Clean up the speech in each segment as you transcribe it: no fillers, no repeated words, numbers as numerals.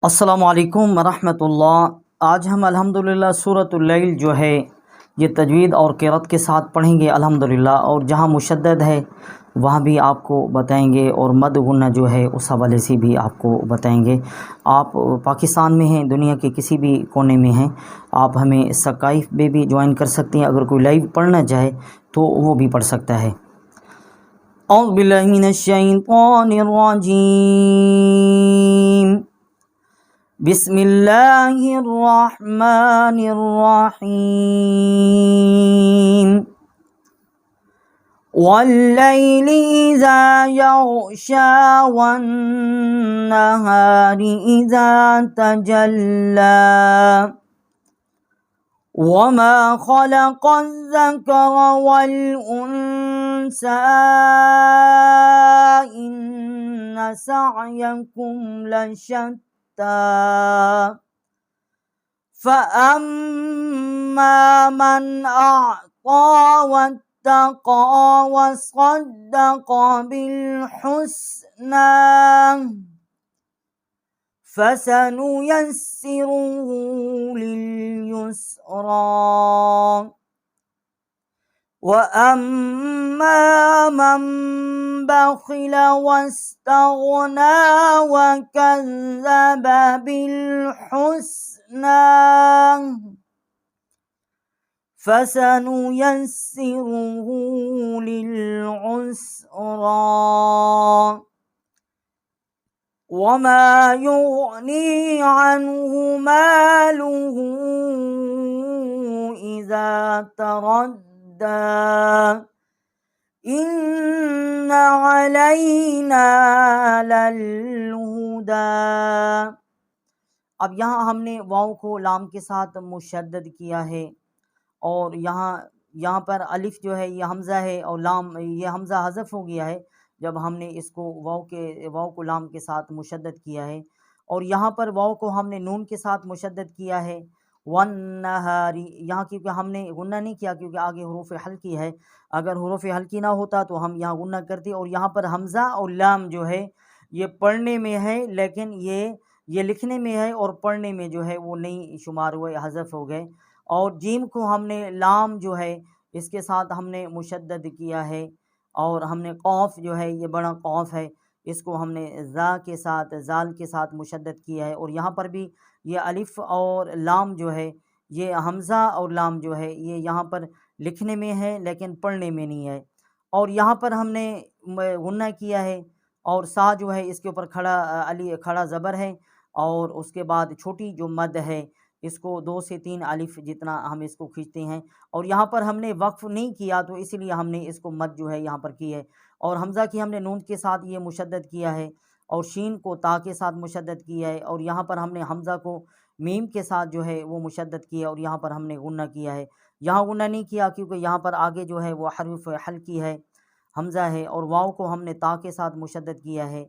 السلام علیکم ورحمۃ اللہ۔ آج ہم الحمدللہ سورۃ اللیل جو ہے یہ تجوید اور قرأت کے ساتھ پڑھیں گے الحمدللہ، اور جہاں مشدد ہے وہاں بھی آپ کو بتائیں گے، اور مد غنہ جو ہے اس حوالے سے بھی آپ کو بتائیں گے۔ آپ پاکستان میں ہیں، دنیا کے کسی بھی کونے میں ہیں، آپ ہمیں اسکائپ پہ بھی جوائن کر سکتے ہیں۔ اگر کوئی لائیو پڑھنا چاہے تو وہ بھی پڑھ سکتا ہے۔ اعوذ باللہ من الشیطان الرجیم، بسم اللہ الرحمن الرحیم، واللیل اذا یغشا والنہار اذا تجلی وما خلق الذکر والانثى ان سعیکم لشتى فأما من أعطى واتقى وصدق بالحسنى فسنيسره لليسرى وأما من بخل واستغنى وكذب بالحسنى فسنيسره للعسرى وما يغني عنه ماله إذا تردى ان علینا للہدی۔ اب یہاں ہم نے واو کو لام کے ساتھ مشدد کیا ہے، اور یہاں پر الف جو ہے یہ حمزہ ہے، اور لام یہ حمزہ حذف ہو گیا ہے جب ہم نے اس کو واو کو لام کے ساتھ مشدد کیا ہے، اور یہاں پر واو کو ہم نے نون کے ساتھ مشدد کیا ہے۔ والنہاری، یہاں کیونکہ ہم نے غنہ نہیں کیا کیونکہ آگے حروف حلقی ہے، اگر حروف حلقی نہ ہوتا تو ہم یہاں غنہ کرتے، اور یہاں پر حمزہ اور لام جو ہے یہ پڑھنے میں ہے، لیکن یہ لکھنے میں ہے اور پڑھنے میں جو ہے وہ نہیں شمار ہوئے، حذف ہو گئے۔ اور جیم کو ہم نے لام جو ہے اس کے ساتھ ہم نے مشدد کیا ہے، اور ہم نے قوف جو ہے یہ بڑا قوف ہے، اس کو ہم نے زال کے ساتھ مشدد کیا ہے، اور یہاں پر بھی یہ الف اور لام جو ہے یہ حمزہ اور لام جو ہے یہ یہاں پر لکھنے میں ہے لیکن پڑھنے میں نہیں ہے، اور یہاں پر ہم نے غنہ کیا ہے، اور سا جو ہے اس کے اوپر کھڑا زبر ہے، اور اس کے بعد چھوٹی جو مد ہے اس کو 2 سے 3 الف جتنا ہم اس کو کھینچتے ہیں، اور یہاں پر ہم نے وقف نہیں کیا تو اس لیے ہم نے اس کو مد جو ہے یہاں پر کی ہے، اور حمزہ کی ہم نے نون کے ساتھ یہ مشدد کیا ہے، اور شین کو تا کے ساتھ مشدد کیا ہے، اور یہاں پر ہم نے حمزہ کو میم کے ساتھ جو ہے وہ مشدد کیا، اور یہاں پر ہم نے غنہ کیا ہے۔ یہاں غنہ نہیں کیا کیونکہ یہاں پر آگے جو ہے وہ حرف حلقی ہے، حمزہ ہے، اور واو کو ہم نے تا کے ساتھ مشدد کیا ہے،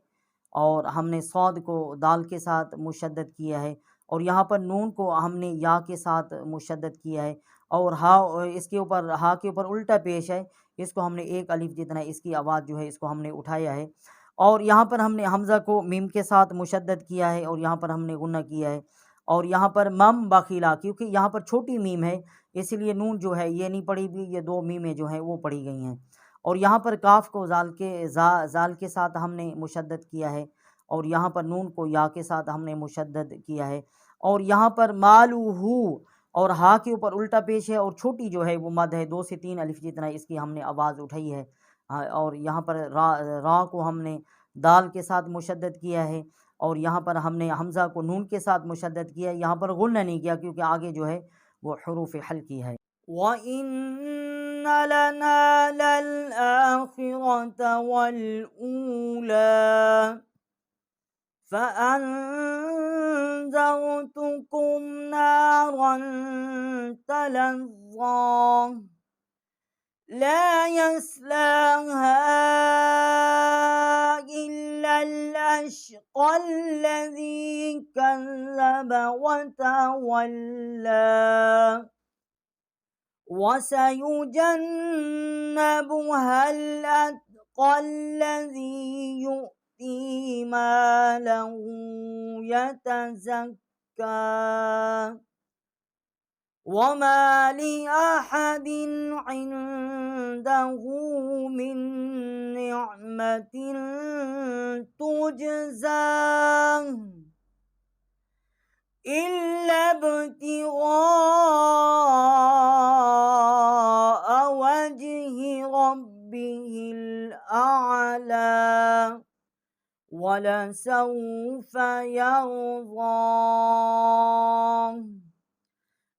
اور ہم نے صاد کو دال کے ساتھ مشدد کیا ہے، اور یہاں پر نون کو ہم نے یا کے ساتھ مشدد کیا ہے، اور ہا کے اوپر الٹا پیش ہے، اس کو ہم نے ایک الف جتنا اس کی آواز جو ہے اس کو ہم نے اٹھایا ہے، اور یہاں پر ہم نے حمزہ کو میم کے ساتھ مشدد کیا ہے، اور یہاں پر ہم نے غنہ کیا ہے، اور یہاں پر مم بخیلا کیونکہ یہاں پر چھوٹی میم ہے اس لیے نون جو ہے یہ نہیں پڑھی گئی، یہ 2 میمیں جو ہیں وہ پڑھی گئی ہیں، اور یہاں پر کاف کو زال کے ساتھ ہم نے مشدد کیا ہے، اور یہاں پر نون کو یا کے ساتھ ہم نے مشدد کیا ہے، اور یہاں پر مالوہو اور ہا کے اوپر الٹا پیش ہے، اور چھوٹی جو ہے وہ مد ہے 2 سے 3 الف جتنا اس کی ہم نے آواز اٹھائی ہے، اور یہاں پر را کو ہم نے دال کے ساتھ مشدد کیا ہے، اور یہاں پر ہم نے حمزہ کو نون کے ساتھ مشدد کیا ہے، یہاں پر غنہ نہیں کیا کیونکہ آگے جو ہے وہ حروف حلقی ہے۔ وَإِنَّ لَنَا لَلْآخِرَةَ وَالْأُولَى فَأَنذَرْتُكُمْ نَارًا تَلَظَّىٰ لا يصلاها إلا الأشقى الذي كذب وتولى وسيجنبها الأتقى الذي يؤتي يؤتي ماله يتزكى وما لأحد عنده من نعمة تجزى إلا ابتغاء وجه ربه الأعلى ولسوف يرضى۔